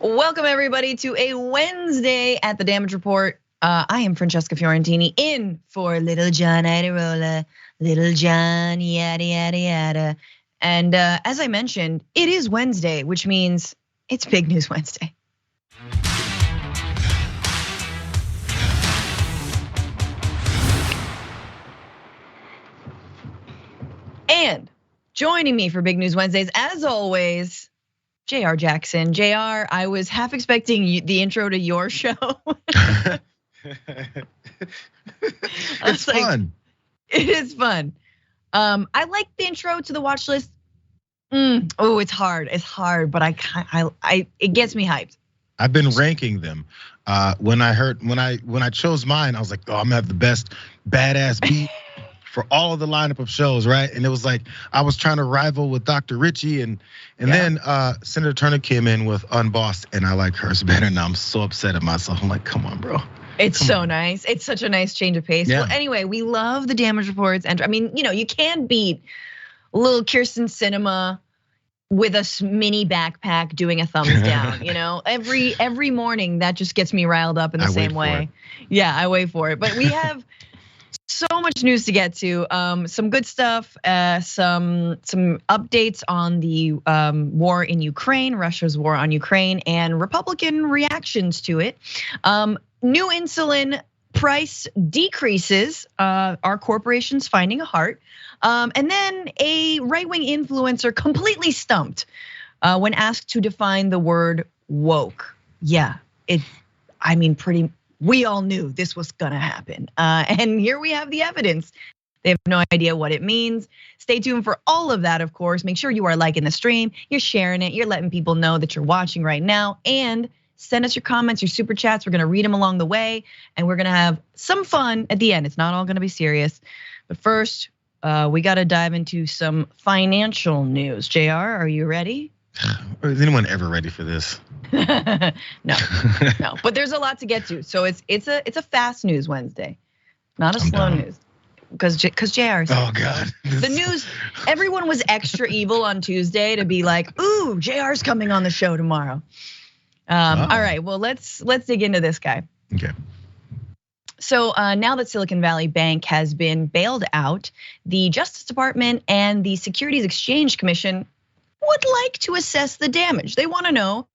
Welcome everybody to a Wednesday at the Damage Report. I am Francesca Fiorentini in for Little John Iderola, Little John yada yada yada. And as I mentioned, it is Wednesday, which means it's Big News Wednesday. And joining me for Big News Wednesdays, as always, Jayar Jackson. Jayar, I was half expecting the intro to your show. It's fun. It is fun. I like the intro to the watch list. Oh, it's hard. It's hard, but it gets me hyped. I've been ranking them. When I chose mine, I was like, oh, I'm gonna have the best badass beat for all of the lineup of shows, right? And it was like I was trying to rival with Dr. Richie, and then Senator Turner came in with Unbossed, and I like hers better. Now I'm so upset at myself. I'm like, come on, bro. It's so nice. It's such a nice change of pace. Yeah. Well, anyway, we love the Damage Reports, and I mean, you can't beat little Kirsten Sinema with a mini backpack doing a thumbs down. Every morning that just gets me riled up in the same way. Yeah, I wait for it. But we have so much news to get to. Some good stuff, some updates on the war in Ukraine, Russia's war on Ukraine, and Republican reactions to it. New insulin price decreases. Are corporations finding a heart? And then a right-wing influencer completely stumped when asked to define the word woke. Yeah, we all knew this was gonna happen. And here we have the evidence. They have no idea what it means. Stay tuned for all of that, of course. Make sure you are liking the stream, you're sharing it, you're letting people know that you're watching right now. And send us your comments, your super chats. We're gonna read them along the way. And we're gonna have some fun at the end. It's not all gonna be serious. But first, we gotta dive into some financial news. Jayar, are you ready? Is anyone ever ready for this? No. But there's a lot to get to. So it's a fast news Wednesday, not a slow news. Because Jayar. Oh God. The news. Everyone was extra evil on Tuesday to be like, ooh, Jayar's coming on the show tomorrow. All right. Well, let's dig into this guy. Okay. So now that Silicon Valley Bank has been bailed out, the Justice Department and the Securities Exchange Commission would like to assess the damage. They want to know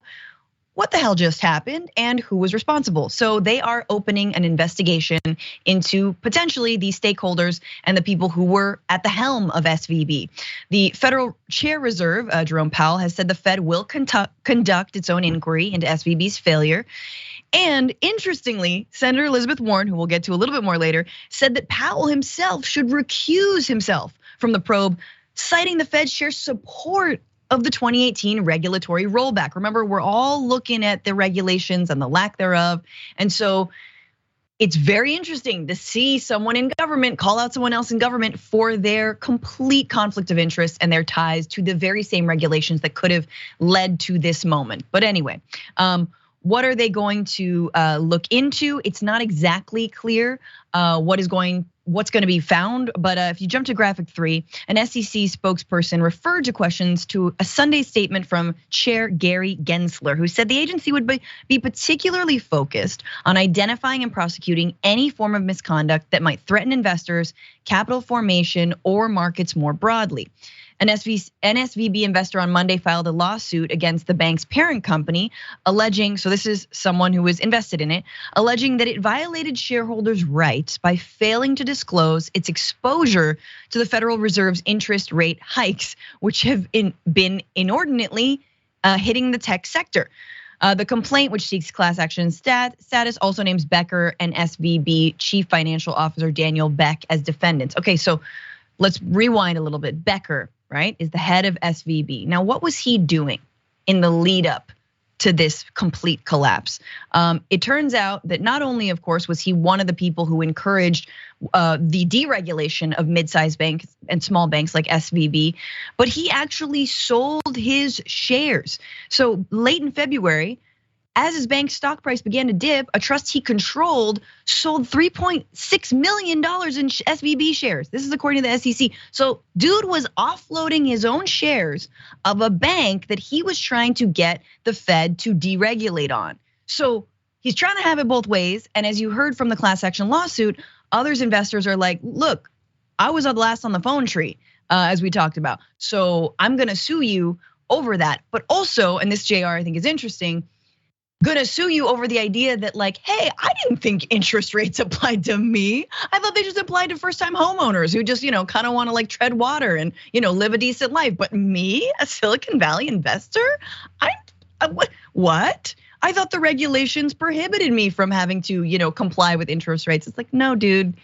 what the hell just happened and who was responsible. So they are opening an investigation into potentially the stakeholders and the people who were at the helm of SVB. The Federal Chair Reserve, Jerome Powell, has said the Fed will conduct its own inquiry into SVB's failure. And interestingly, Senator Elizabeth Warren, who we'll get to a little bit more later, said that Powell himself should recuse himself from the probe, citing the Fed's sheer support of the 2018 regulatory rollback. Remember, we're all looking at the regulations and the lack thereof. And so it's very interesting to see someone in government call out someone else in government for their complete conflict of interest and their ties to the very same regulations that could have led to this moment. But anyway, what are they going to look into? It's not exactly clear what's going to be found, but if you jump to graphic 3, an SEC spokesperson referred to questions to a Sunday statement from Chair Gary Gensler, who said the agency would be particularly focused on identifying and prosecuting any form of misconduct that might threaten investors, capital formation, or markets more broadly. An SVB investor on Monday filed a lawsuit against the bank's parent company, alleging, so this is someone who was invested in it, alleging that it violated shareholders' rights by failing to disclose its exposure to the Federal Reserve's interest rate hikes, which have been inordinately hitting the tech sector. The complaint, which seeks class action status, also names Becker and SVB Chief Financial Officer Daniel Beck as defendants. Okay, so let's rewind a little bit. Becker, right, is the head of SVB. Now, what was he doing in the lead up to this complete collapse? It turns out that not only, of course, was he one of the people who encouraged the deregulation of mid-sized banks and small banks like SVB, but he actually sold his shares. So late in February, as his bank's stock price began to dip, a trust he controlled sold $3.6 million in SVB shares. This is according to the SEC. So dude was offloading his own shares of a bank that he was trying to get the Fed to deregulate on. So he's trying to have it both ways. And as you heard from the class action lawsuit, others investors are like, look, I was the last on the phone tree, as we talked about. So I'm gonna sue you over that. But also, and this Jayar I think is interesting, gonna sue you over the idea that like, hey, I didn't think interest rates applied to me. I thought they just applied to first time homeowners who just, kind of want to like tread water and, live a decent life. But me, a Silicon Valley investor, what? I thought the regulations prohibited me from having to, comply with interest rates. It's like, no, dude.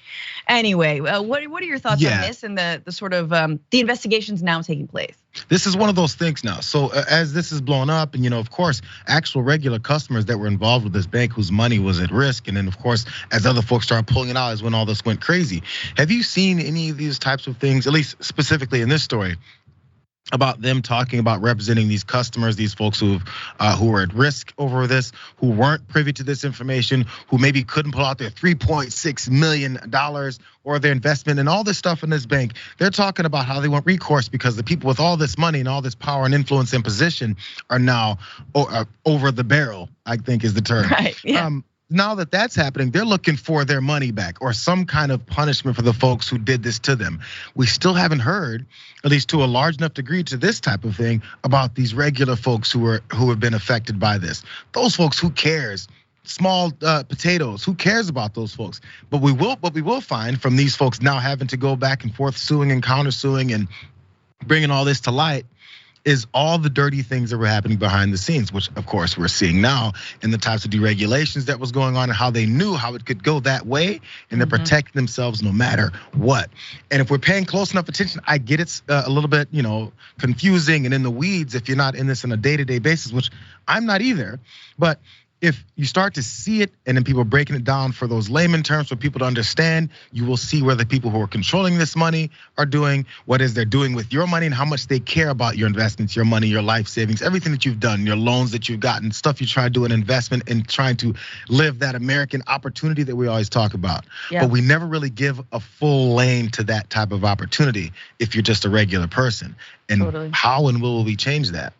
Anyway, what are your thoughts on this and the sort of the investigations now taking place? This is one of those things now. So as this is blown up, and of course, actual regular customers that were involved with this bank whose money was at risk, and then of course, as other folks started pulling it out, is when all this went crazy. Have you seen any of these types of things, at least specifically in this story, about them talking about representing these customers, these folks who were at risk over this, who weren't privy to this information, who maybe couldn't pull out their $3.6 million or their investment and all this stuff in this bank? They're talking about how they want recourse because the people with all this money and all this power and influence and position are now over the barrel, I think is the term. Right, yeah. Now that that's happening, they're looking for their money back or some kind of punishment for the folks who did this to them. We still haven't heard, at least to a large enough degree, to this type of thing about these regular folks who have been affected by this. Those folks, who cares? Small potatoes, who cares about those folks? But we will find from these folks now having to go back and forth suing and countersuing and bringing all this to light is all the dirty things that were happening behind the scenes, which of course we're seeing now in the types of deregulations that was going on and how they knew how it could go that way, and they're protecting themselves no matter what. And if we're paying close enough attention, I get it's a little bit, confusing and in the weeds if you're not in this on a day-to-day basis, which I'm not either. But if you start to see it and then people breaking it down for those layman terms for people to understand, you will see where the people who are controlling this money are doing, what is they're doing with your money and how much they care about your investments, your money, your life savings, everything that you've done, your loans that you've gotten, stuff you try to do in investment and trying to live that American opportunity that we always talk about. But we never really give a full lane to that type of opportunity if you're just a regular person. And how and will we change that?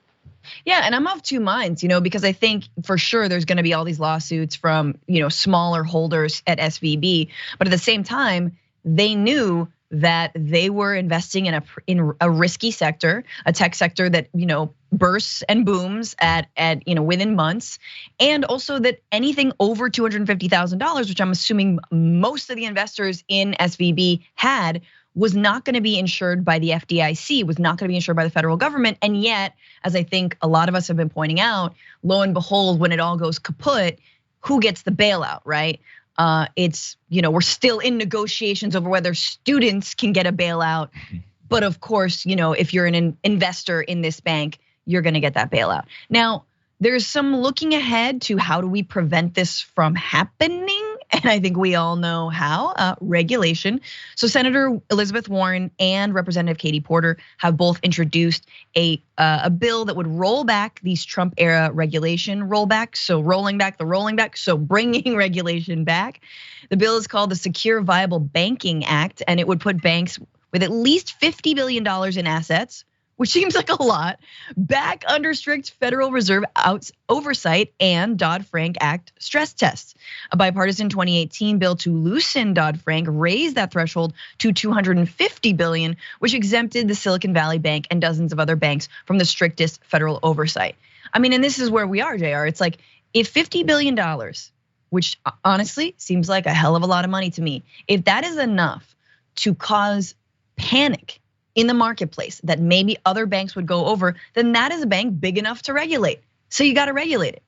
Yeah, and I'm of two minds, because I think for sure there's going to be all these lawsuits from, smaller holders at SVB, but at the same time, they knew that they were investing in a risky sector, a tech sector that, bursts and booms at within months, and also that anything over $250,000, which I'm assuming most of the investors in SVB had, was not going to be insured by the FDIC, was not going to be insured by the federal government. And yet, as I think a lot of us have been pointing out, lo and behold, when it all goes kaput, who gets the bailout, right? It's, we're still in negotiations over whether students can get a bailout. But of course, if you're an investor in this bank, you're going to get that bailout. Now, there's some looking ahead to how do we prevent this from happening? And I think we all know how, regulation. So Senator Elizabeth Warren and Representative Katie Porter have both introduced a bill that would roll back these Trump era regulation rollbacks. So rolling back, so bringing regulation back. The bill is called the Secure Viable Banking Act, and it would put banks with at least $50 billion in assets, which seems like a lot, back under strict Federal Reserve oversight and Dodd-Frank Act stress tests. A bipartisan 2018 bill to loosen Dodd-Frank raised that threshold to $250 billion, which exempted the Silicon Valley Bank and dozens of other banks from the strictest federal oversight. I mean, and this is where we are, Jayar. It's like, if $50 billion, which honestly seems like a hell of a lot of money to me, if that is enough to cause panic in the marketplace that maybe other banks would go over, then that is a bank big enough to regulate. So you got to regulate it.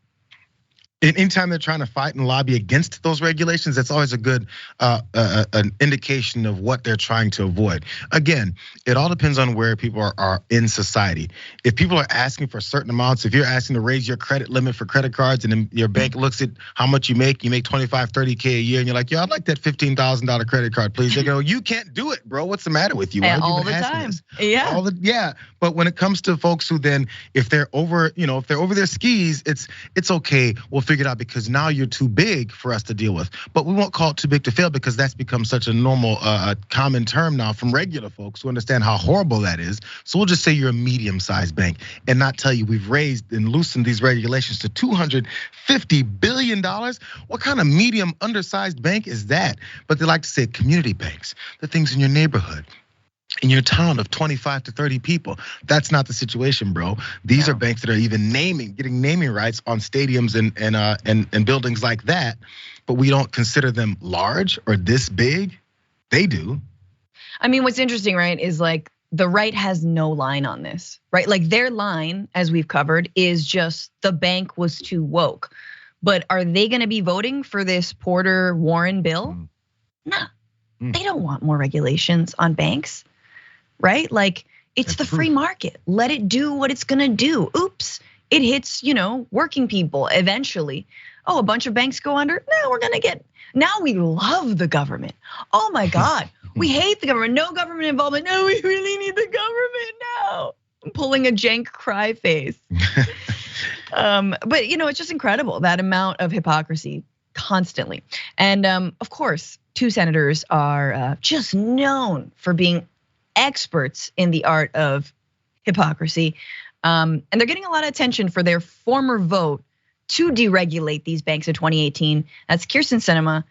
Anytime they're trying to fight and lobby against those regulations, that's always a good an indication of what they're trying to avoid. Again, it all depends on where people are in society. If people are asking for certain amounts, if you're asking to raise your credit limit for credit cards, and then your bank looks at how much you make 25, 30K a year, and you're like, yo, I'd like that $15,000 credit card, please. They go, you can't do it, bro. What's the matter with you? Why all the time. Yeah. Yeah. But when it comes to folks who then, if they're over, if they're over their skis, it's okay. We'll figure it out because now you're too big for us to deal with. But we won't call it too big to fail because that's become such a normal, common term now from regular folks who understand how horrible that is. So we'll just say you're a medium-sized bank and not tell you we've raised and loosened these regulations to $250 billion. What kind of medium undersized bank is that? But they like to say community banks, the things in your neighborhood, in your town of 25 to 30 people. That's not the situation, bro. These are banks that are even getting naming rights on stadiums and buildings like that, but we don't consider them large or this big. They do. I mean, what's interesting, right, is like the right has no line on this, right? Like their line, as we've covered, is just the bank was too woke. But are they gonna be voting for this Porter-Warren bill? Nah, they don't want more regulations on banks. Right? Like it's the free market. Let it do what it's gonna do. Oops, it hits, working people eventually. Oh, a bunch of banks go under. Now we love the government. Oh my God, we hate the government. No government involvement. No, we really need the government now. I'm pulling a jank cry face. But it's just incredible, that amount of hypocrisy constantly. And of course, two senators are just known for being experts in the art of hypocrisy. And they're getting a lot of attention for their former vote to deregulate these banks in 2018. That's Kyrsten Sinema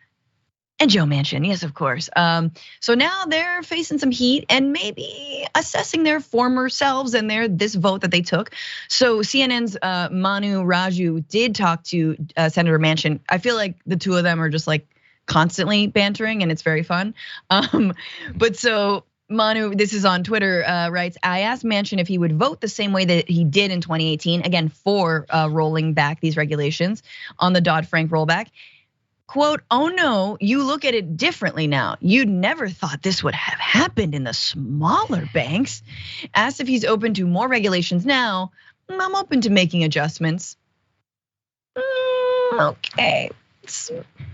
and Joe Manchin, yes, of course. So now they're facing some heat and maybe assessing their former selves and this vote that they took. So CNN's Manu Raju did talk to Senator Manchin. I feel like the two of them are just like constantly bantering and it's very fun. But so Manu, this is on Twitter, writes, I asked Manchin if he would vote the same way that he did in 2018, again, for rolling back these regulations on the Dodd-Frank rollback. Quote, oh no, you look at it differently now. You'd never thought this would have happened in the smaller banks. Asked if he's open to more regulations now. I'm open to making adjustments. Okay.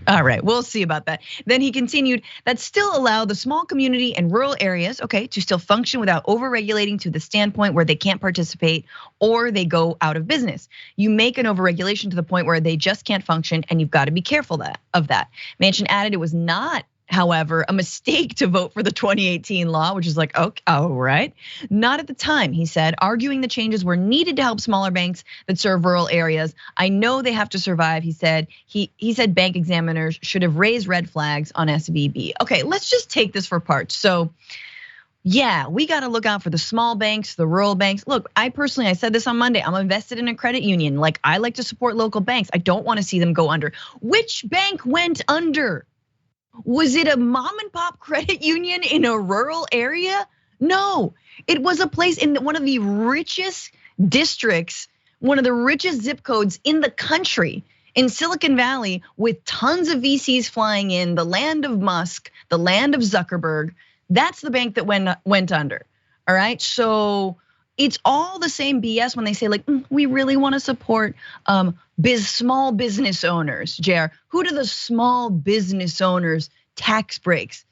All right, we'll see about that. Then he continued that still allow the small community and rural areas, okay, to still function without over-regulating to the standpoint where they can't participate or they go out of business. You make an over-regulation to the point where they just can't function, and you've got to be careful of that. Manchin added it was not, however, a mistake to vote for the 2018 law, which is like, okay, all right. Not at the time, he said, arguing the changes were needed to help smaller banks that serve rural areas. I know they have to survive, he said. He said bank examiners should have raised red flags on SVB. Okay, let's just take this for parts. So yeah, we got to look out for the small banks, the rural banks. Look, I said this on Monday, I'm invested in a credit union. Like I like to support local banks. I don't want to see them go under. Which bank went under? Was it a mom and pop credit union in a rural area? No, it was a place in one of the richest districts, one of the richest zip codes in the country, in Silicon Valley, with tons of VCs flying in, the land of Musk, the land of Zuckerberg. That's the bank that went under, all right? So it's all the same BS when they say like, we really want to support small business owners. Jayar, who do the small business owners tax breaks?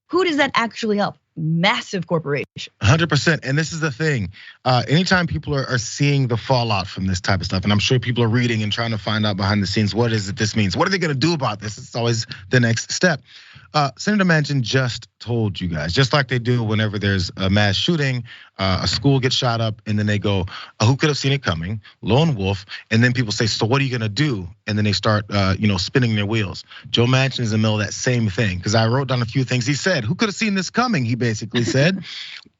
Who does that actually help? Massive corporation. 100%, and this is the thing. Anytime people are seeing the fallout from this type of stuff, and I'm sure people are reading and trying to find out behind the scenes, what is it this means? What are they gonna do about this? It's always the next step. Senator Manchin just told you guys, just like they do whenever there's a mass shooting, a school gets shot up, and then they go, who could have seen it coming? Lone wolf, and then people say, so what are you gonna do? And then they start spinning their wheels. Joe Manchin is in the middle of that same thing, because I wrote down a few things he said. Who could have seen this coming? He basically said,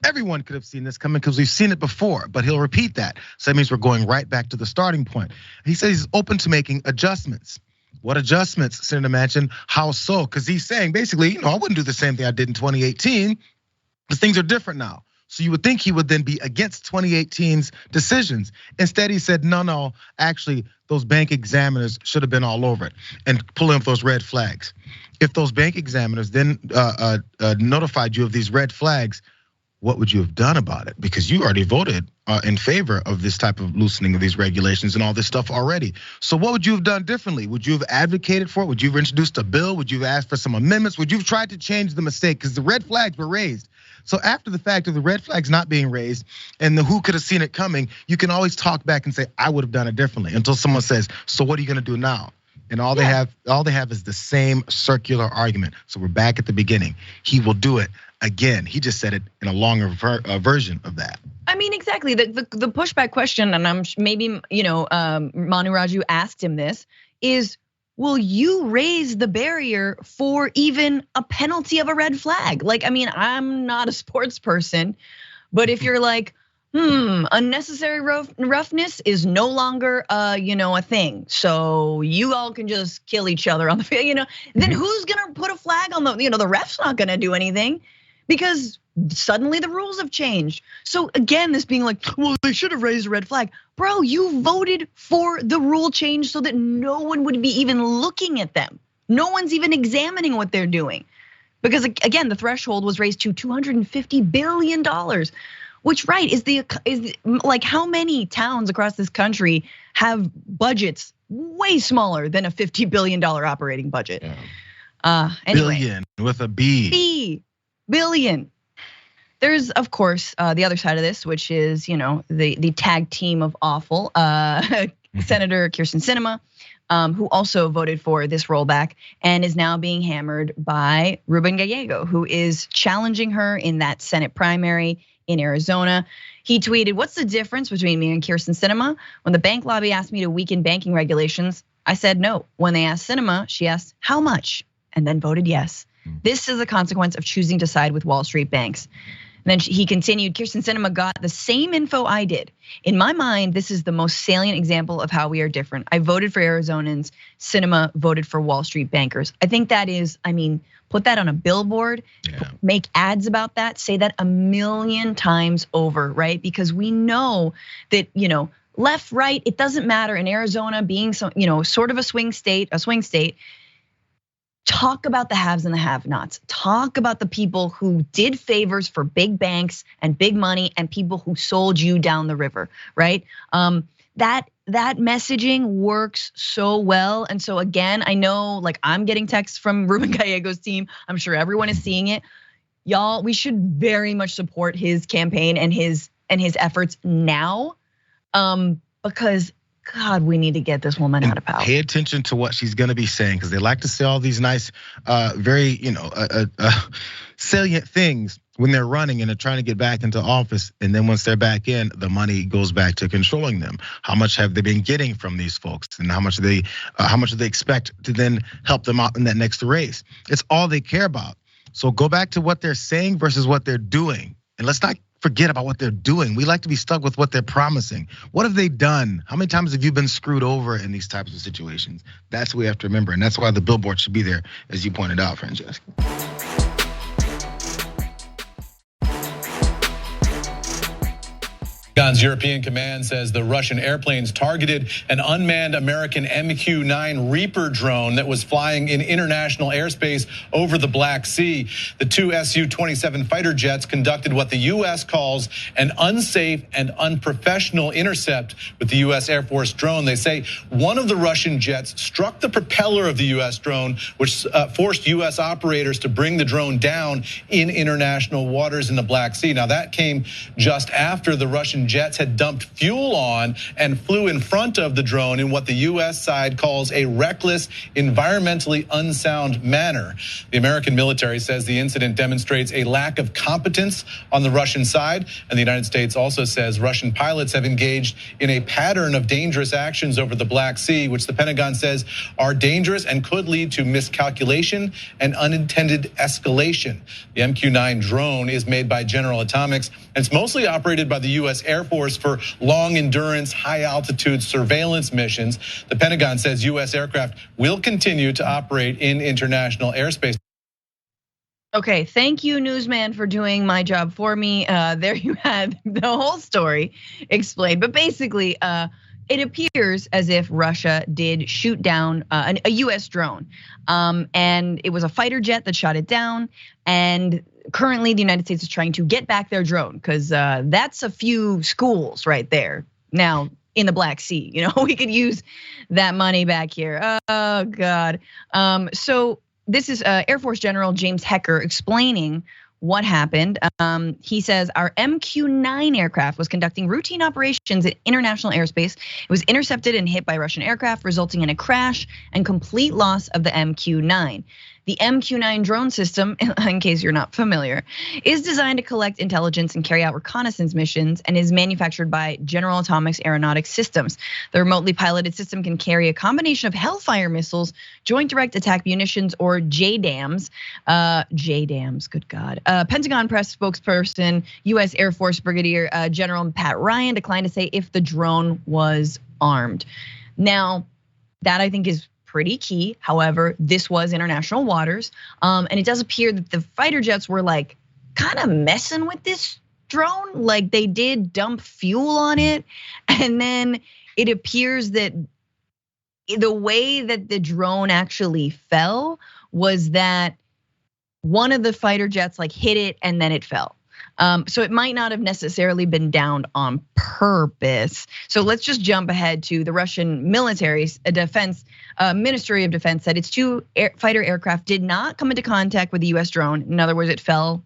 everyone could have seen this coming because we've seen it before, but he'll repeat that. So that means we're going right back to the starting point. He says he's open to making adjustments. What adjustments, Senator Manchin? How so? Because he's saying basically, I wouldn't do the same thing I did in 2018 because things are different now. So you would think he would then be against 2018's decisions. Instead, he said, no, actually, those bank examiners should have been all over it and pulling up those red flags. If those bank examiners then notified you of these red flags, what would you have done about it? Because you already voted in favor of this type of loosening of these regulations and all this stuff already. So what would you have done differently? Would you have advocated for it? Would you have introduced a bill? Would you have asked for some amendments? Would you have tried to change the mistake? Because the red flags were raised. So after the fact of the red flags not being raised and the who could have seen it coming, you can always talk back and say, I would have done it differently, until someone says, so what are you gonna do now? And all they have is the same circular argument. So we're back at the beginning. He will do it again. He just said it in a longer version of that. I mean, exactly. The pushback question, and I'm maybe Manu Raju asked him this, is will you raise the barrier for even a penalty of a red flag? Like, I mean, I'm not a sports person, but if you're like, unnecessary roughness is no longer a thing. So you all can just kill each other on the field, then who's gonna put a flag on the ref's not gonna do anything because suddenly the rules have changed. So again, this being like, well, they should have raised a red flag. Bro, you voted for the rule change so that no one would be even looking at them. No one's even examining what they're doing. Because again, the threshold was raised to $250 billion. Which is like how many towns across this country have budgets way smaller than a $50 billion operating budget? Yeah. Anyway, billion with a B. Billion. There's of course the other side of this, which is the tag team of awful, Senator Kyrsten Sinema, who also voted for this rollback and is now being hammered by Ruben Gallego, who is challenging her in that Senate primary in Arizona. He tweeted, "What's the difference between me and Kyrsten Sinema? When the bank lobby asked me to weaken banking regulations, I said no. When they asked Sinema, she asked how much and then voted yes. This is a consequence of choosing to side with Wall Street banks." And then he continued, "Kyrsten Sinema got the same info I did. In my mind, this is the most salient example of how we are different. I voted for Arizonans, Sinema voted for Wall Street bankers." I think that is, put that on a billboard, make ads about that, say that 1,000,000 times over, right? Because we know that, left, right, it doesn't matter. In Arizona being sort of a swing state, talk about the haves and the have-nots. Talk about the people who did favors for big banks and big money and people who sold you down the river, right? That messaging works so well. And so again, I know I'm getting texts from Ruben Gallego's team. I'm sure everyone is seeing it. Y'all, we should very much support his campaign and his efforts now. Because God, we need to get this woman out of power. Pay attention to what she's gonna be saying, because they like to say all these nice, very salient things when they're running and they're trying to get back into office. And then once they're back in, the money goes back to controlling them. How much have they been getting from these folks, and how much do they expect to then help them out in that next race? It's all they care about. So go back to what they're saying versus what they're doing, and let's not forget about what they're doing. We like to be stuck with what they're promising. What have they done? How many times have you been screwed over in these types of situations? That's what we have to remember, and that's why the billboard should be there, as you pointed out, Francesca. Pentagon's European command says the Russian airplanes targeted an unmanned American MQ-9 Reaper drone that was flying in international airspace over the Black Sea. The two Su-27 fighter jets conducted what the US calls an unsafe and unprofessional intercept with the US Air Force drone. They say one of the Russian jets struck the propeller of the US drone, which forced US operators to bring the drone down in international waters in the Black Sea. Now that came just after the Russian jets had dumped fuel on and flew in front of the drone in what the US side calls a reckless, environmentally unsound manner. The American military says the incident demonstrates a lack of competence on the Russian side, and the United States also says Russian pilots have engaged in a pattern of dangerous actions over the Black Sea, which the Pentagon says are dangerous and could lead to miscalculation and unintended escalation. The MQ-9 drone is made by General Atomics, and it's mostly operated by the US Air Force for long endurance, high altitude surveillance missions. The Pentagon says US aircraft will continue to operate in international airspace. Okay, thank you, newsman, for doing my job for me. There you had the whole story explained. But basically, it appears as if Russia did shoot down a US drone. And it was a fighter jet that shot it down. And currently the United States is trying to get back their drone because that's a few schools right there now in the Black Sea. We could use that money back here. Oh God. So this is Air Force General James Hecker explaining what happened. He says our MQ-9 aircraft was conducting routine operations in international airspace. It was intercepted and hit by Russian aircraft, resulting in a crash and complete loss of the MQ-9. The MQ-9 drone system, in case you're not familiar, is designed to collect intelligence and carry out reconnaissance missions and is manufactured by General Atomics Aeronautics Systems. The remotely piloted system can carry a combination of Hellfire missiles, Joint Direct Attack Munitions, or JDAMs. JDAMs, good God. Pentagon press spokesperson, US Air Force Brigadier General Pat Ryan declined to say if the drone was armed. Now, that I think is pretty key. However, this was international waters. And it does appear that the fighter jets were like kind of messing with this drone. Like they did dump fuel on it. And then it appears that the way that the drone actually fell was that one of the fighter jets like hit it and then it fell. So it might not have necessarily been downed on purpose. So let's just jump ahead to the Russian military's defense, Ministry of Defense said its two fighter aircraft did not come into contact with the US drone. In other words, it fell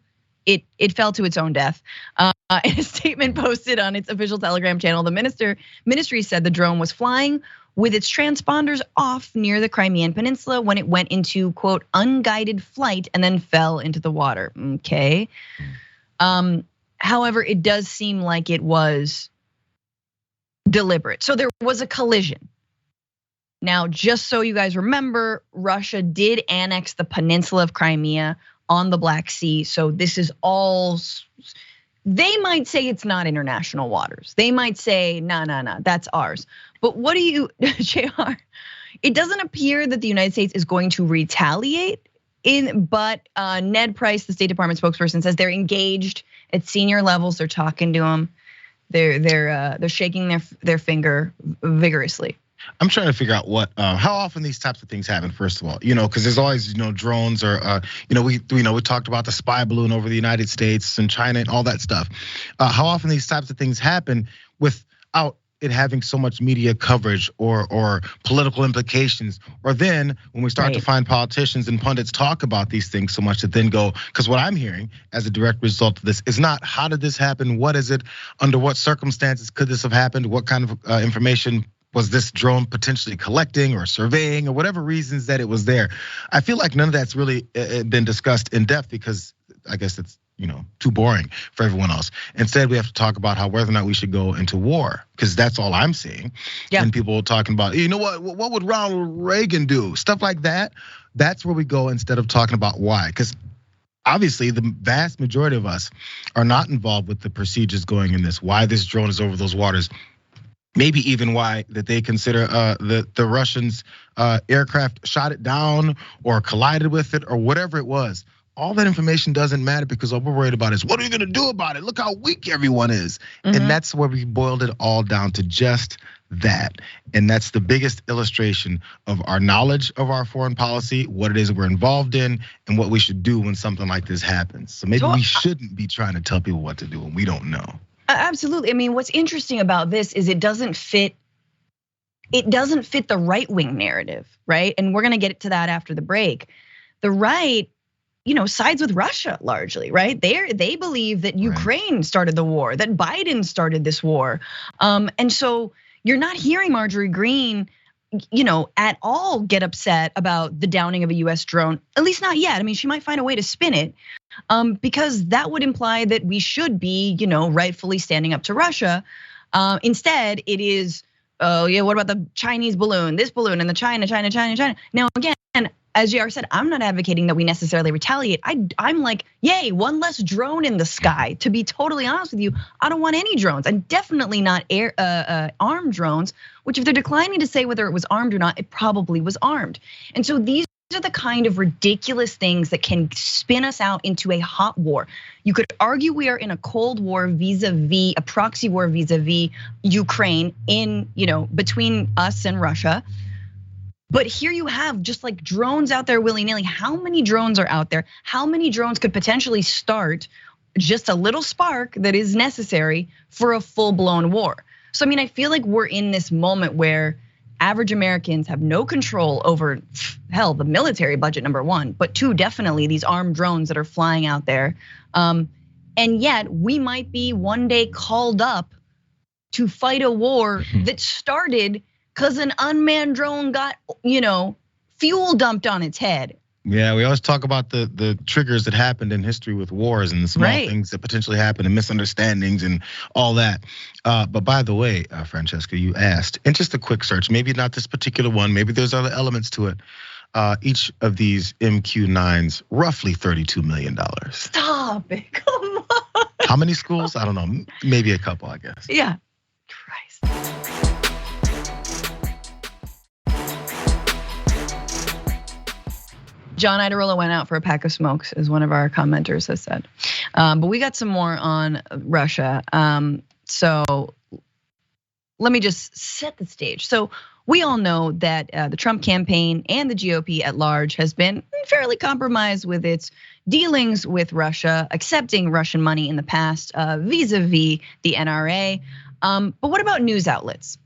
to its own death. In a statement posted on its official Telegram channel, the ministry said the drone was flying with its transponders off near the Crimean Peninsula when it went into, quote, unguided flight and then fell into the water. Okay. However, it does seem like it was deliberate. So there was a collision. Now, just so you guys remember, Russia did annex the peninsula of Crimea on the Black Sea. So this is all, they might say it's not international waters. They might say, no, that's ours. But what do you, Jayar? It doesn't appear that the United States is going to retaliate. But Ned Price, the State Department spokesperson, says they're engaged at senior levels. They're talking to him. They're shaking their finger vigorously. I'm trying to figure out how often these types of things happen. First of all, because there's always drones or we talked about the spy balloon over the United States and China and all that stuff. How often these types of things happen without it having so much media coverage or political implications, or then when we start to find politicians and pundits talk about these things so much that then go, because what I'm hearing as a direct result of this is not how did this happen, what is it, under what circumstances could this have happened, what kind of information was this drone potentially collecting or surveying or whatever reasons that it was there. I feel like none of that's really been discussed in depth because I guess it's too boring for everyone else. Instead, we have to talk about whether or not we should go into war, because that's all I'm seeing. Yeah. And people talking about, what would Ronald Reagan do? Stuff like that. That's where we go instead of talking about why. Because obviously the vast majority of us are not involved with the procedures going in this, why this drone is over those waters. Maybe even why that they consider the Russians aircraft shot it down or collided with it or whatever it was. All that information doesn't matter because all we're worried about is what are we gonna do about it? Look how weak everyone is. Mm-hmm. And that's where we boiled it all down to just that. And that's the biggest illustration of our knowledge of our foreign policy, what it is we're involved in, and what we should do when something like this happens. So maybe we shouldn't be trying to tell people what to do when we don't know. Absolutely. I mean, what's interesting about this is it doesn't fit the right-wing narrative, right? And we're gonna get to that after the break. The right, sides with Russia largely, right? They believe that Ukraine started the war, that Biden started this war. And so you're not hearing Marjorie Greene, at all get upset about the downing of a US drone, at least not yet. I mean, she might find a way to spin it, because that would imply that we should be, rightfully standing up to Russia. Instead, it is, oh yeah, what about the Chinese balloon, this balloon, and the China. Now again, as Jayar said, I'm not advocating that we necessarily retaliate. I'm like, yay, one less drone in the sky. To be totally honest with you, I don't want any drones, and definitely not armed drones. Which, if they're declining to say whether it was armed or not, it probably was armed. And so these are the kind of ridiculous things that can spin us out into a hot war. You could argue we are in a cold war vis-a-vis, a proxy war vis-a-vis Ukraine in, between us and Russia. But here you have just like drones out there willy-nilly. How many drones are out there? How many drones could potentially start just a little spark that is necessary for a full-blown war? So I mean, I feel like we're in this moment where average Americans have no control over, hell, the military budget, number one, but two, definitely these armed drones that are flying out there. And yet we might be one day called up to fight a war that started because an unmanned drone got, fuel dumped on its head. Yeah, we always talk about the triggers that happened in history with wars and the small things that potentially happen and misunderstandings and all that. But by the way, Francesca, you asked, and just a quick search, maybe not this particular one, maybe there's other elements to it. Each of these MQ-9s, roughly $32 million. Stop it, come on. How many schools? I don't know, maybe a couple, I guess. Yeah, Christ. John Idarola went out for a pack of smokes, as one of our commenters has said. But we got some more on Russia. So let me just set the stage. So we all know that the Trump campaign and the GOP at large has been fairly compromised with its dealings with Russia, accepting Russian money in the past vis-a-vis the NRA. But what about news outlets?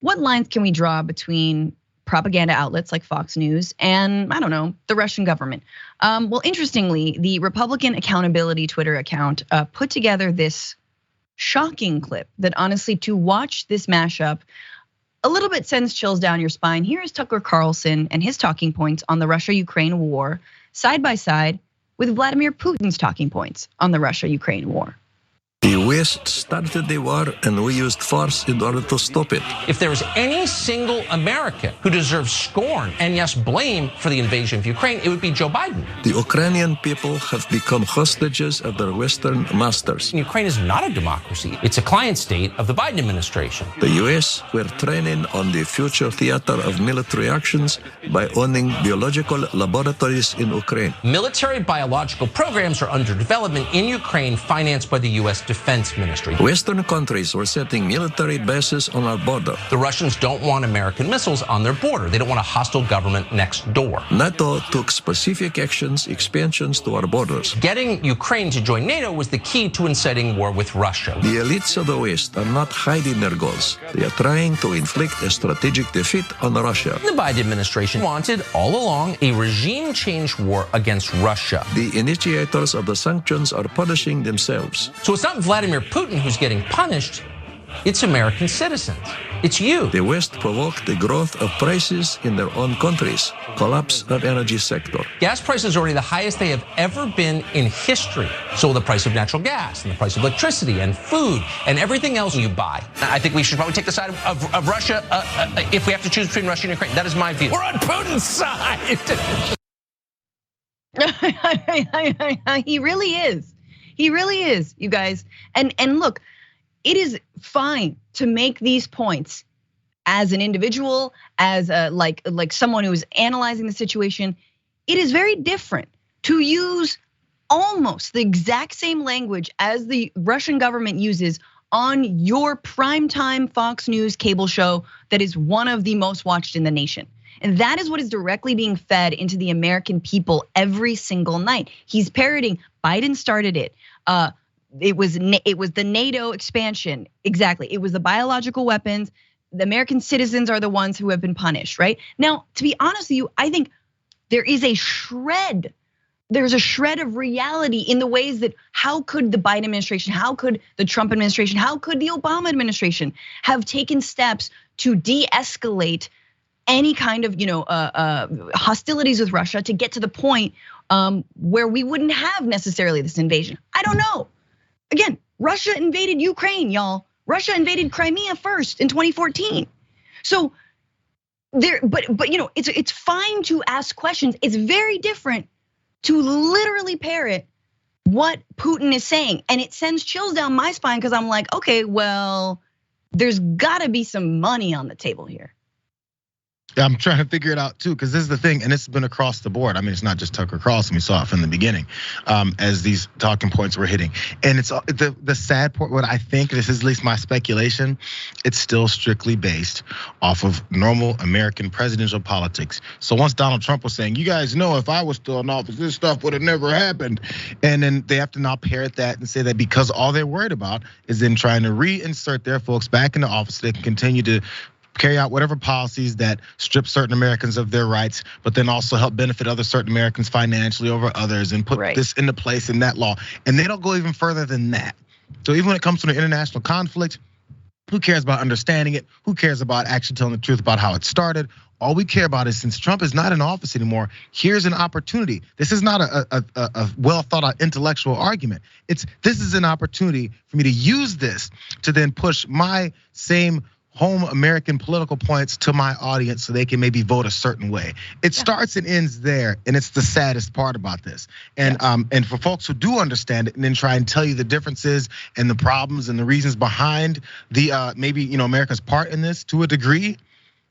What lines can we draw between propaganda outlets like Fox News and, I don't know, the Russian government? Well, interestingly, the Republican Accountability Twitter account put together this shocking clip that honestly, to watch this mashup, a little bit sends chills down your spine. Here is Tucker Carlson and his talking points on the Russia-Ukraine war side by side with Vladimir Putin's talking points on the Russia-Ukraine war. The West started the war and we used force in order to stop it. If there is any single American who deserves scorn and yes, blame for the invasion of Ukraine, it would be Joe Biden. The Ukrainian people have become hostages of their Western masters. Ukraine is not a democracy. It's a client state of the Biden administration. The US were training on the future theater of military actions by owning biological laboratories in Ukraine. Military biological programs are under development in Ukraine, financed by the US Defense Ministry. Western countries were setting military bases on our border. The Russians don't want American missiles on their border. They don't want a hostile government next door. NATO took specific actions, expansions to our borders. Getting Ukraine to join NATO was the key to inciting war with Russia. The elites of the West are not hiding their goals. They are trying to inflict a strategic defeat on Russia. The Biden administration wanted all along a regime change war against Russia. The initiators of the sanctions are punishing themselves. So it's not Vladimir Putin who's getting punished, it's American citizens. It's you. The West provoked the growth of prices in their own countries, collapse of energy sector. Gas prices are already the highest they have ever been in history. So the price of natural gas and the price of electricity and food and everything else you buy. I think we should probably take the side of Russia if we have to choose between Russia and Ukraine. That is my view. We're on Putin's side. He really is. He really is, you guys. And look, it is fine to make these points as an individual, as like someone who is analyzing the situation. It is very different to use almost the exact same language as the Russian government uses on your primetime Fox News cable show that is one of the most watched in the nation. And that is what is directly being fed into the American people every single night. He's parroting, Biden started it. It was the NATO expansion, exactly. It was the biological weapons. The American citizens are the ones who have been punished, right? Now, to be honest with you, I think there's a shred of reality in the ways that how could the Biden administration, how could the Trump administration, how could the Obama administration have taken steps to de-escalate any kind of hostilities with Russia to get to the point where we wouldn't have necessarily this invasion? I don't know. Again, Russia invaded Ukraine, y'all. Russia invaded Crimea first in 2014. So but it's fine to ask questions. It's very different to literally parrot what Putin is saying, and it sends chills down my spine because I'm like, okay, well, there's got to be some money on the table here. I'm trying to figure it out too, because this is the thing, and it's been across the board. I mean, it's not just Tucker Carlson. We saw it from the beginning, as these talking points were hitting. And it's the sad part. What I think, this is at least my speculation, it's still strictly based off of normal American presidential politics. So once Donald Trump was saying, "You guys know, if I was still in office, this stuff would have never happened," and then they have to now parrot that and say that because all they're worried about is then trying to reinsert their folks back into office, so they can continue to carry out whatever policies that strip certain Americans of their rights, but then also help benefit other certain Americans financially over others, and put this into place in that law. And they don't go even further than that. So even when it comes to an international conflict, who cares about understanding it? Who cares about actually telling the truth about how it started? All we care about is, since Trump is not in office anymore, here's an opportunity. This is not a well thought out intellectual argument. This is an opportunity for me to use this to then push my same home American political points to my audience, so they can maybe vote a certain way. It starts and ends there, and it's the saddest part about this. And for folks who do understand it and then try and tell you the differences and the problems and the reasons behind the maybe America's part in this to a degree,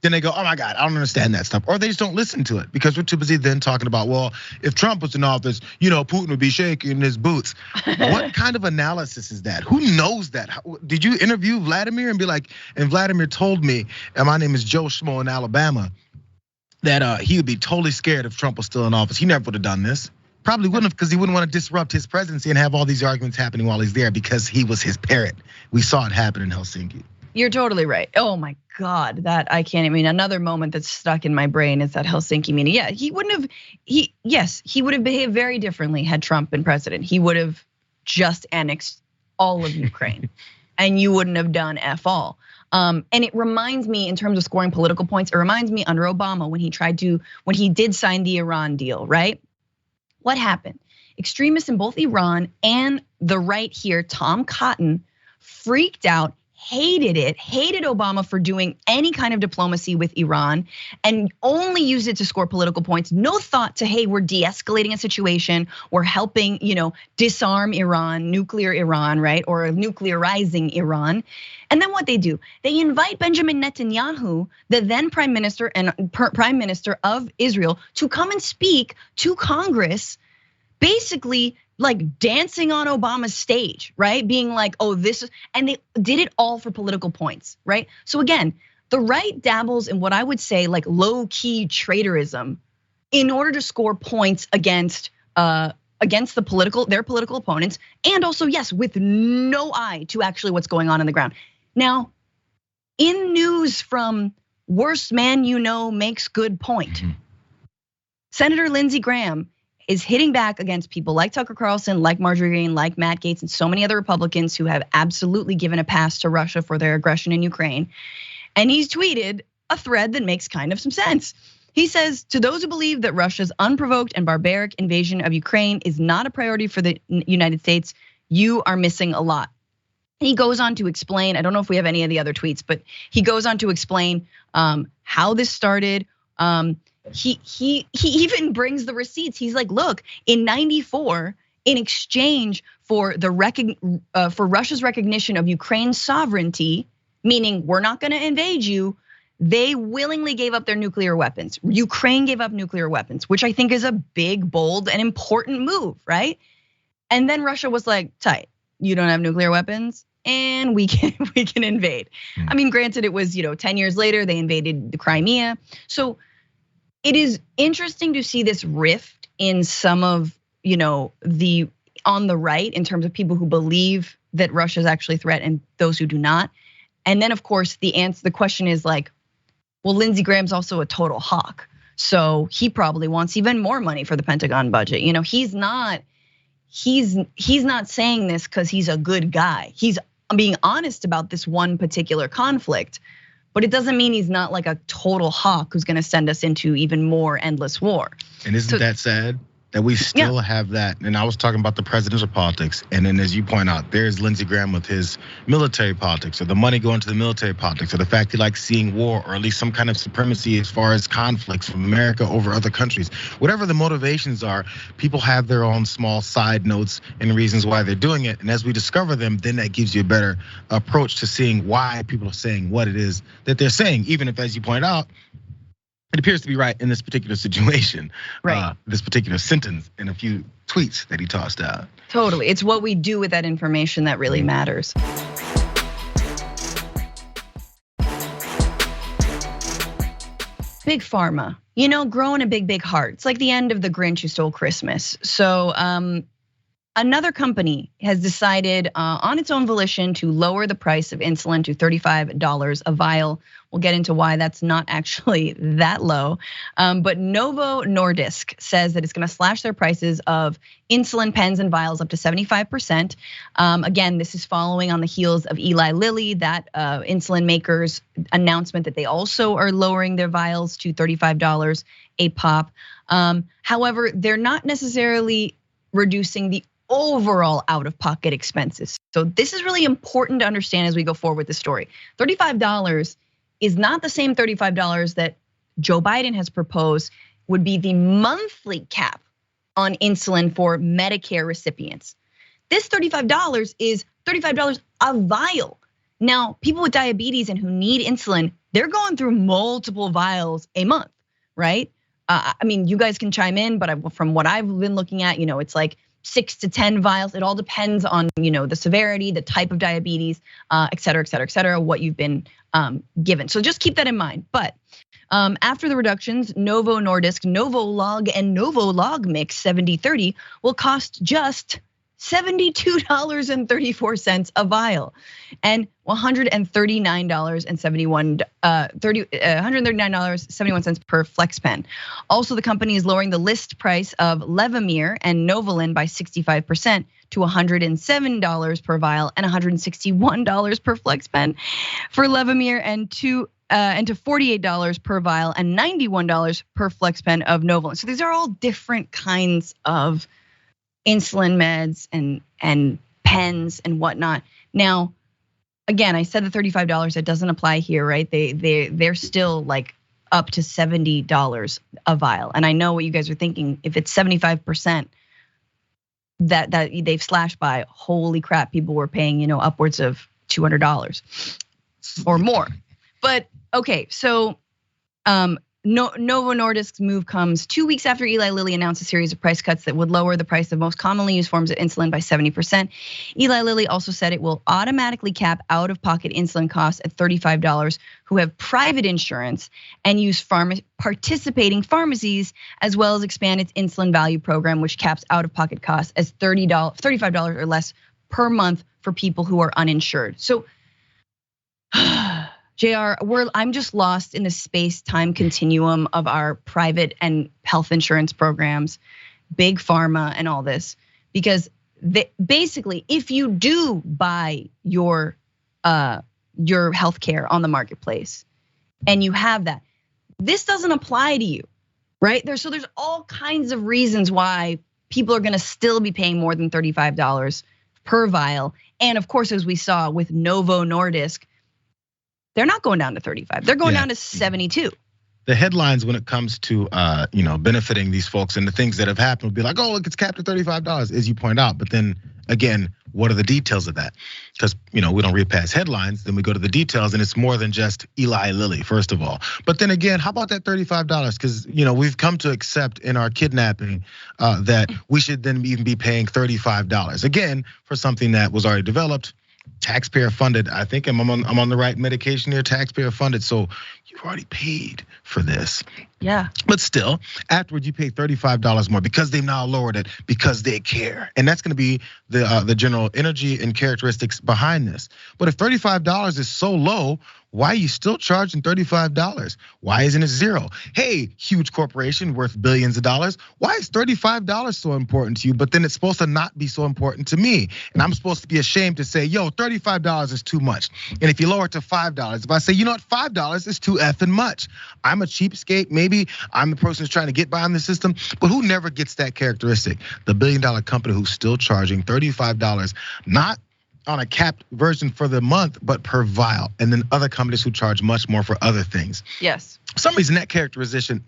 then they go, "Oh my God, I don't understand that stuff," or they just don't listen to it because we're too busy then talking about, well, if Trump was in office, Putin would be shaking his boots. What kind of analysis is that? Who knows that? Did you interview Vladimir and be like, and Vladimir told me, and my name is Joe Schmo in Alabama, that he would be totally scared if Trump was still in office. He never would have done this. Probably wouldn't have, because he wouldn't want to disrupt his presidency and have all these arguments happening while he's there, because he was his parrot. We saw it happen in Helsinki. You're totally right. Oh my God, that I can't. I mean, another moment that's stuck in my brain is that Helsinki meeting. Yeah, he wouldn't have. He would have behaved very differently had Trump been president. He would have just annexed all of Ukraine, and you wouldn't have done f all. And it reminds me, in terms of scoring political points, it reminds me under Obama when he did sign the Iran deal, right? What happened? Extremists in both Iran and the right here, Tom Cotton, freaked out. Hated Obama for doing any kind of diplomacy with Iran, and only used it to score political points. No thought to, hey, we're de-escalating a situation, we're helping, disarm Iran, nuclear Iran, right? Or nuclearizing Iran. And then what they do, they invite Benjamin Netanyahu, the then prime minister and prime minister of Israel, to come and speak to Congress, basically like dancing on Obama's stage, right? Being like, oh, this is, and they did it all for political points, right? So again, the right dabbles in what I would say like low-key traitorism in order to score points against their political opponents, and also, yes, with no eye to actually what's going on the ground. Now, in news from worst man makes good point. Senator Lindsey Graham is hitting back against people like Tucker Carlson, like Marjorie Greene, like Matt Gaetz, and so many other Republicans who have absolutely given a pass to Russia for their aggression in Ukraine. And he's tweeted a thread that makes kind of some sense. He says, to those who believe that Russia's unprovoked and barbaric invasion of Ukraine is not a priority for the United States, you are missing a lot. He goes on to explain, I don't know if we have any of the other tweets, but he goes on to explain how this started. He even brings the receipts. He's like, look, in '94, in exchange for for Russia's recognition of Ukraine's sovereignty, meaning we're not going to invade you, they willingly gave up their nuclear weapons. Ukraine gave up nuclear weapons, which I think is a big, bold, and important move, right? And then Russia was like, tight, you don't have nuclear weapons, and we can invade. I mean, granted, it was 10 years later they invaded the Crimea. So it is interesting to see this rift in some of the on the right in terms of people who believe that Russia is actually a threat and those who do not. And then of course the question is like, well, Lindsey Graham's also a total hawk, so he probably wants even more money for the Pentagon budget. He's not saying this because he's a good guy. He's being honest about this one particular conflict. But it doesn't mean he's not like a total hawk who's gonna send us into even more endless war. And isn't that sad? That we still have that. And I was talking about the presidential politics. And then as you point out, there's Lindsey Graham with his military politics, or the money going to the military politics, or the fact he likes seeing war, or at least some kind of supremacy as far as conflicts from America over other countries. Whatever the motivations are, people have their own small side notes and reasons why they're doing it. And as we discover them, then that gives you a better approach to seeing why people are saying what it is that they're saying. Even if, as you point out, it appears to be right in this particular situation, right? This particular sentence and a few tweets that he tossed out. Totally, it's what we do with that information that really matters. Big Pharma, growing a big heart. It's like the end of the Grinch who stole Christmas. So another company has decided on its own volition to lower the price of insulin to $35 a vial. We'll get into why that's not actually that low. But Novo Nordisk says that it's gonna slash their prices of insulin pens and vials up to 75%. Again, this is following on the heels of Eli Lilly, that insulin maker's announcement that they also are lowering their vials to $35 a pop. However, they're not necessarily reducing the overall out-of-pocket expenses. So this is really important to understand as we go forward with the story. $35 is not the same $35 that Joe Biden has proposed would be the monthly cap on insulin for Medicare recipients. This $35 is $35 a vial. Now, people with diabetes and who need insulin, they're going through multiple vials a month, right? I mean, you guys can chime in, but from what I've been looking at, it's like 6 to 10 vials. It all depends on, the severity, the type of diabetes, et cetera, what you've been given. So just keep that in mind. But after the reductions, Novo Nordisk, Novolog, and Novolog Mix 70/30 will cost just $72.34 a vial, and $139.71 per flex pen. Also, the company is lowering the list price of Levemir and Novolin by 65% to $107 per vial and $161 per flex pen for Levemir, and to $48 per vial and $91 per flex pen of Novolin. So these are all different kinds of insulin meds and pens and whatnot. Now, again, I said the $35, that doesn't apply here, right? They're still like up to $70 a vial. And I know what you guys are thinking. If it's 75% that they've slashed by, holy crap, people were paying, upwards of $200 or more. But okay, so Novo Nordisk's move comes 2 weeks after Eli Lilly announced a series of price cuts that would lower the price of most commonly used forms of insulin by 70%. Eli Lilly also said it will automatically cap out-of-pocket insulin costs at $35 who have private insurance and use participating pharmacies, as well as expand its insulin value program, which caps out-of-pocket costs as $35 or less per month for people who are uninsured. So Jayar, I'm just lost in the space-time continuum of our private and health insurance programs, big pharma and all this, because basically, if you do buy your healthcare on the marketplace and you have that, this doesn't apply to you, right? So there's all kinds of reasons why people are gonna still be paying more than $35 per vial. And of course, as we saw with Novo Nordisk, they're not going down to 35. They're going down to 72. The headlines when it comes to benefiting these folks and the things that have happened would be like, oh, look, it's capped at $35, as you point out. But then again, what are the details of that? Because we don't read past headlines, then we go to the details, and it's more than just Eli Lilly, first of all. But then again, how about that $35? Because we've come to accept in our kidnapping that we should then even be paying $35 again for something that was already developed. Taxpayer funded. I think I'm on the right medication here. Taxpayer funded. So you've already paid for this. Yeah. But still, afterwards you pay $35 more because they've now lowered it because they care. And that's going to be the general energy and characteristics behind this. But if $35 is so low, why are you still charging $35? Why isn't it zero? Hey, huge corporation worth billions of dollars. Why is $35 so important to you? But then it's supposed to not be so important to me. And I'm supposed to be ashamed to say, yo, $35 is too much. And if you lower it to $5, if I say, you know what, $5 is too effing much. I'm a cheapskate. Maybe I'm the person who's trying to get by on the system, but who never gets that characteristic? The billion-dollar company who's still charging $35, not on a capped version for the month, but per vial. And then other companies who charge much more for other things. Yes. For some reason that characterization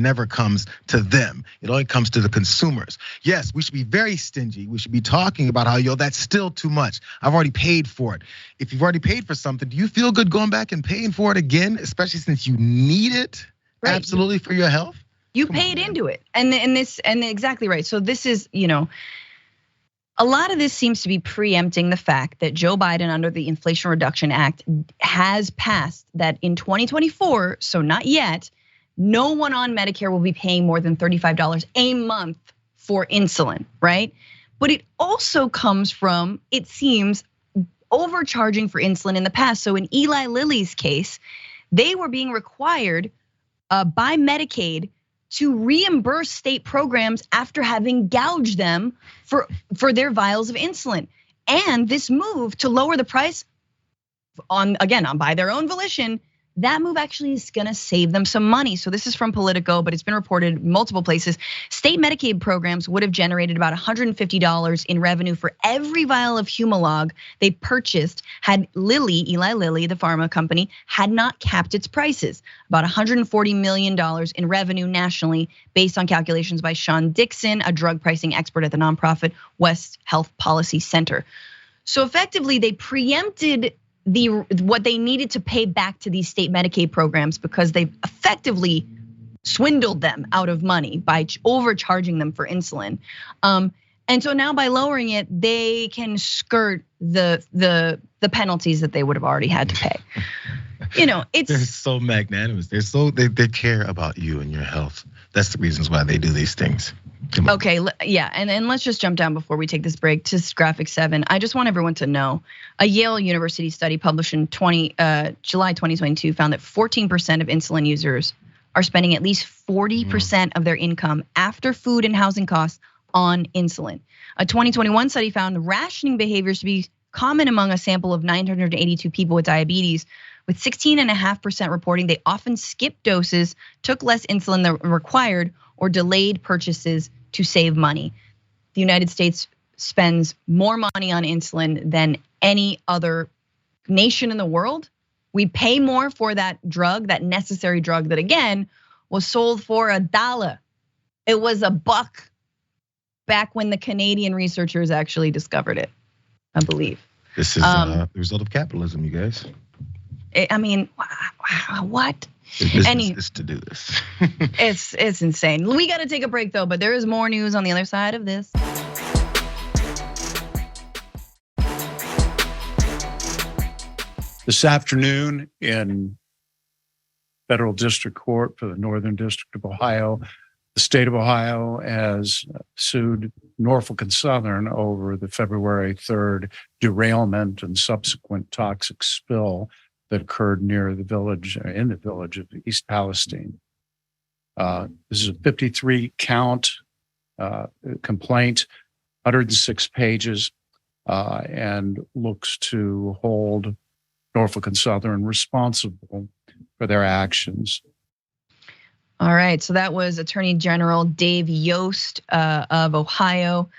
never comes to them. It only comes to the consumers. Yes, we should be very stingy. We should be talking about how, yo, that's still too much. I've already paid for it. If you've already paid for something, do you feel good going back and paying for it again, especially since you need it Right. Absolutely, for your health. You paid into it, and exactly right. So this is, a lot of this seems to be preempting the fact that Joe Biden, under the Inflation Reduction Act, has passed that in 2024, so not yet, no one on Medicare will be paying more than $35 a month for insulin, right? But it also comes from, it seems, overcharging for insulin in the past. So in Eli Lilly's case, they were being required by Medicaid to reimburse state programs after having gouged them for their vials of insulin. And this move to lower the price by their own volition, that move actually is gonna save them some money. So this is from Politico, but it's been reported multiple places. State Medicaid programs would have generated about $150 in revenue for every vial of Humalog they purchased had Eli Lilly, the pharma company, had not capped its prices. About $140 million in revenue nationally, based on calculations by Sean Dixon, a drug pricing expert at the nonprofit West Health Policy Center. So effectively, they preempted what they needed to pay back to these state Medicaid programs because they effectively swindled them out of money by overcharging them for insulin. And so now by lowering it, they can skirt the penalties that they would have already had to pay. They're so magnanimous. They care about you and your health. That's the reasons why they do these things. Okay, yeah, and let's just jump down before we take this break to graphic 7. I just want everyone to know, a Yale University study published in July 2022 found that 14% of insulin users are spending at least 40% of their income after food and housing costs on insulin. A 2021 study found rationing behaviors to be common among a sample of 982 people with diabetes, with 16.5% reporting they often skipped doses, took less insulin than required, or delayed purchases to save money. The United States spends more money on insulin than any other nation in the world. We pay more for that drug, that necessary drug that again was sold for $1. It was $1 back when the Canadian researchers actually discovered it, I believe. This is the result of capitalism, you guys. I mean, what? Business is to do this. It's insane. We got to take a break though, but there is more news on the other side of this. This afternoon in Federal District Court for the Northern District of Ohio, the state of Ohio has sued Norfolk and Southern over the February 3rd derailment and subsequent toxic spill that occurred in the village of East Palestine. This is a 53-count complaint, 106 pages, and looks to hold Norfolk and Southern responsible for their actions. All right, so that was Attorney General Dave Yost of Ohio,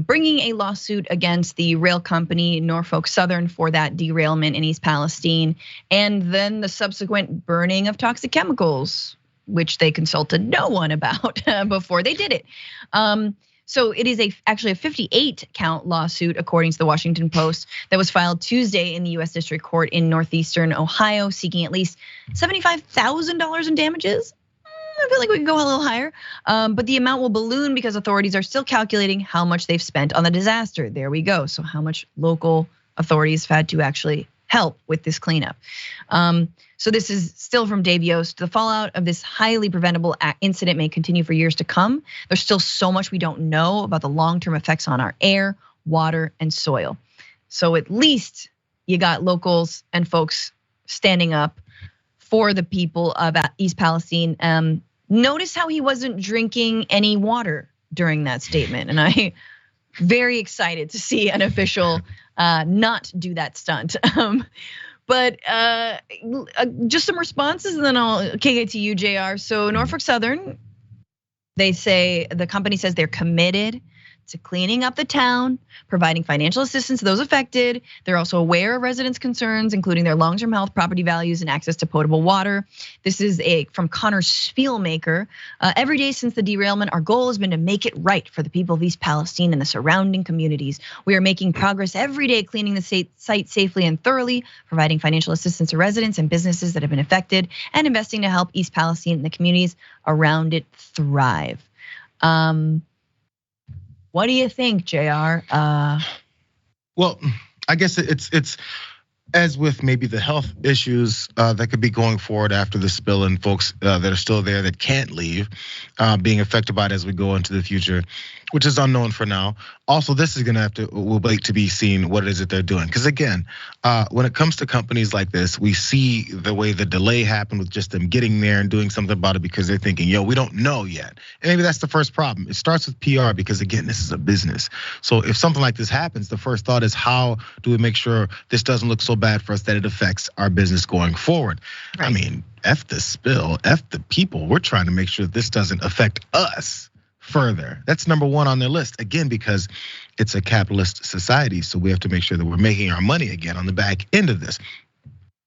bringing a lawsuit against the rail company Norfolk Southern for that derailment in East Palestine, and then the subsequent burning of toxic chemicals, which they consulted no one about before they did it. So it is actually a 58-count lawsuit, according to the Washington Post, that was filed Tuesday in the U.S. District Court in Northeastern Ohio, seeking at least $75,000 in damages. I feel like we can go a little higher, but the amount will balloon because authorities are still calculating how much they've spent on the disaster. There we go. So how much local authorities have had to actually help with this cleanup. So this is still from Dave Yost. The fallout of this highly preventable incident may continue for years to come. There's still so much we don't know about the long-term effects on our air, water, and soil. So at least you got locals and folks standing up for the people of East Palestine. Notice how he wasn't drinking any water during that statement. And I'm very excited to see an official not do that stunt. But just some responses and then I'll kick it to you, Jayar. So Norfolk Southern, they say, the company says they're committed to cleaning up the town, providing financial assistance to those affected. They're also aware of residents' concerns, including their long-term health, property values, and access to potable water. This is from Connor Spielmaker. Every day since the derailment, our goal has been to make it right for the people of East Palestine and the surrounding communities. We are making progress every day, cleaning the site safely and thoroughly, providing financial assistance to residents and businesses that have been affected, and investing to help East Palestine and the communities around it thrive. What do you think, Jayar? Well, I guess it's as with maybe the health issues that could be going forward after the spill, and folks that are still there that can't leave, being affected by it as we go into the future, which is unknown for now. Also, this is gonna will wait to be seen what it is that they're doing. Because again, when it comes to companies like this, we see the way the delay happened with just them getting there and doing something about it because they're thinking, yo, we don't know yet. And maybe that's the first problem. It starts with PR because again, this is a business. So if something like this happens, the first thought is how do we make sure this doesn't look so bad for us that it affects our business going forward? Right. I mean, F the spill, F the people. We're trying to make sure this doesn't affect us further. That's number one on their list, again, because it's a capitalist society. So we have to make sure that we're making our money again on the back end of this.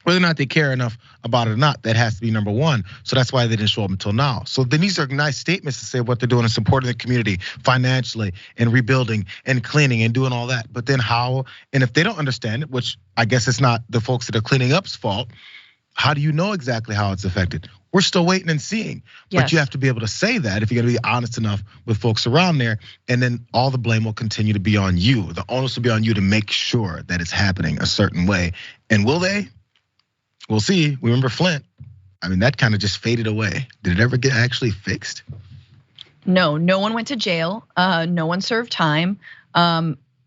Whether or not they care enough about it or not, that has to be number one. So that's why they didn't show up until now. So then these are nice statements to say what they're doing in supporting the community financially and rebuilding and cleaning and doing all that. But then how, and if they don't understand it, which I guess it's not the folks that are cleaning up's fault, how do you know exactly how it's affected? We're still waiting and seeing. Yes. But you have to be able to say that if you're gonna be honest enough with folks around there, and then all the blame will continue to be on you. The onus will be on you to make sure that it's happening a certain way. And will they? We'll see. Remember Flint? I mean, that kind of just faded away. Did it ever get actually fixed? No, no one went to jail. No one served time.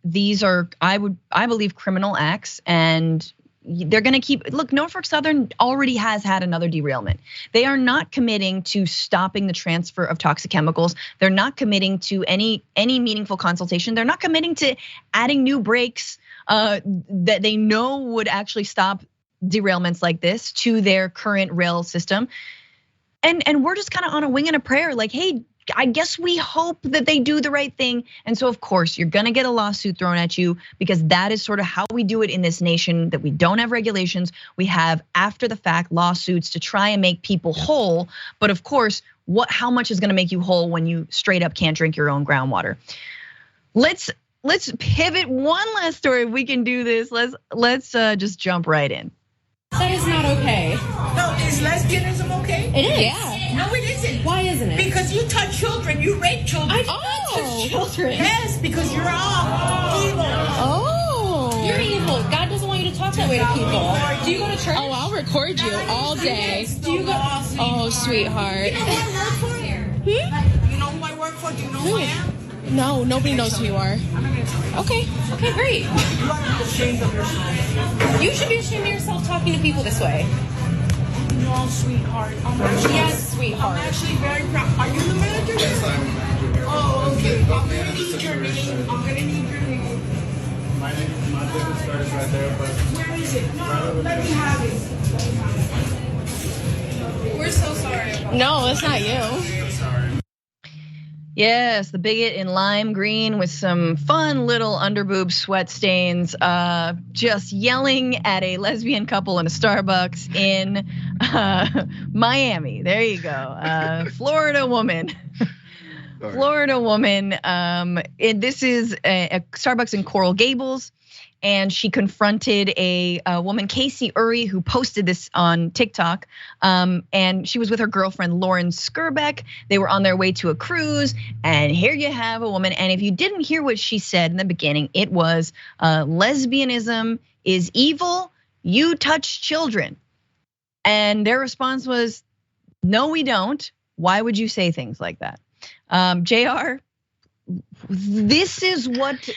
These are, I believe, criminal acts, and they're gonna keep, look, Norfolk Southern already has had another derailment. They are not committing to stopping the transfer of toxic chemicals. They're not committing to any meaningful consultation. They're not committing to adding new brakes that they know would actually stop derailments like this to their current rail system. And we're just kind of on a wing and a prayer, like, hey, I guess we hope that they do the right thing. And so of course you're gonna get a lawsuit thrown at you, because that is sort of how we do it in this nation, that we don't have regulations. We have after the fact lawsuits to try and make people whole. But of course, how much is gonna make you whole when you straight up can't drink your own groundwater? Let's pivot one last story. If we can do this, let's just jump right in. That is not okay. No, is lesbianism okay? It is. Yeah. No, it isn't. Why isn't it? Because you touch children, you rape children. I touch children. Yes, because you're all evil. Oh. You're evil. God doesn't want you to talk that way to people. Do you go to church? Oh, I'll record you all day. Do you go? Oh, sweetheart. You know who I work for? You know who I work for? Do you know who I am? No, nobody knows who you are. Okay, great. You ought to be ashamed of yourself. You should be ashamed of yourself talking to people this way. No, sweetheart. Yes, sweetheart. I'm actually very proud. Are you the manager? Yes, I'm the manager. Oh, okay. I'm gonna need your name. My business card is right there, but Where is it? No, let me have it. We're so sorry. No, it's not you. Yes, the bigot in lime green with some fun little underboob sweat stains, just yelling at a lesbian couple in a Starbucks in Miami. There you go, Florida woman. Florida woman. This is a Starbucks in Coral Gables. And she confronted a woman, Casey Uri, who posted this on TikTok. And she was with her girlfriend, Lauren Skirbeck. They were on their way to a cruise. And here you have a woman. And if you didn't hear what she said in the beginning, it was lesbianism is evil. You touch children. And their response was, no, we don't. Why would you say things like that? Jayar, this is what...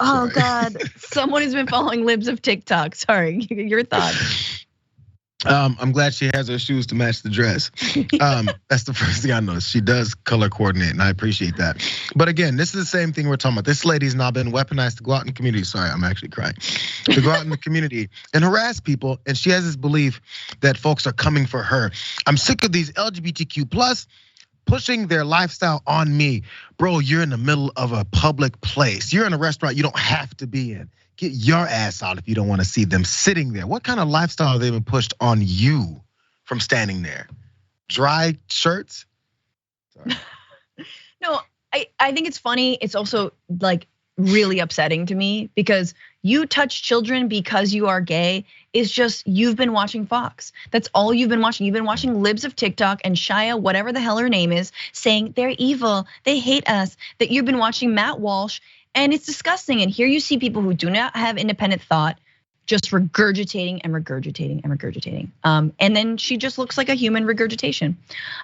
Oh God, someone who's been following Libs of TikTok. Sorry, your thoughts. I'm glad she has her shoes to match the dress. That's the first thing I noticed. She does color coordinate, and I appreciate that. But again, this is the same thing we're talking about. This lady's now been weaponized to go out in the community. Sorry, I'm actually crying. To go out in the community and harass people, and she has this belief that folks are coming for her. I'm sick of these LGBTQ plus pushing their lifestyle on me. Bro, you're in the middle of a public place. You're in a restaurant you don't have to be in. Get your ass out if you don't want to see them sitting there. What kind of lifestyle have they been pushed on you from standing there? Dry shirts? Sorry. No, I think it's funny. It's also like really upsetting to me because you touch children because you are gay is just, you've been watching Fox. That's all you've been watching. You've been watching libs of TikTok and Shia, whatever the hell her name is, saying they're evil, they hate us, that you've been watching Matt Walsh, and it's disgusting. And here you see people who do not have independent thought just regurgitating and regurgitating and regurgitating. And then she just looks like a human regurgitation.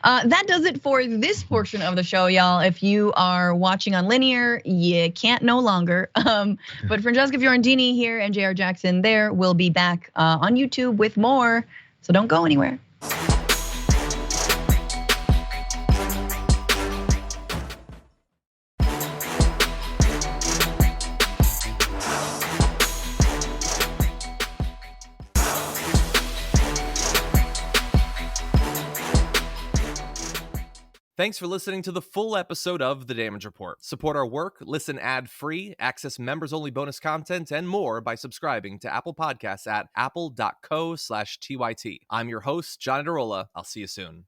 That does it for this portion of the show, y'all. If you are watching on linear, you can't no longer. But Francesca Fiorentini here and Jayar Jackson there will be back on YouTube with more. So don't go anywhere. Thanks for listening to the full episode of The Damage Report. Support our work, listen ad-free, access members-only bonus content, and more by subscribing to Apple Podcasts at apple.co/TYT. I'm your host, John Derola. I'll see you soon.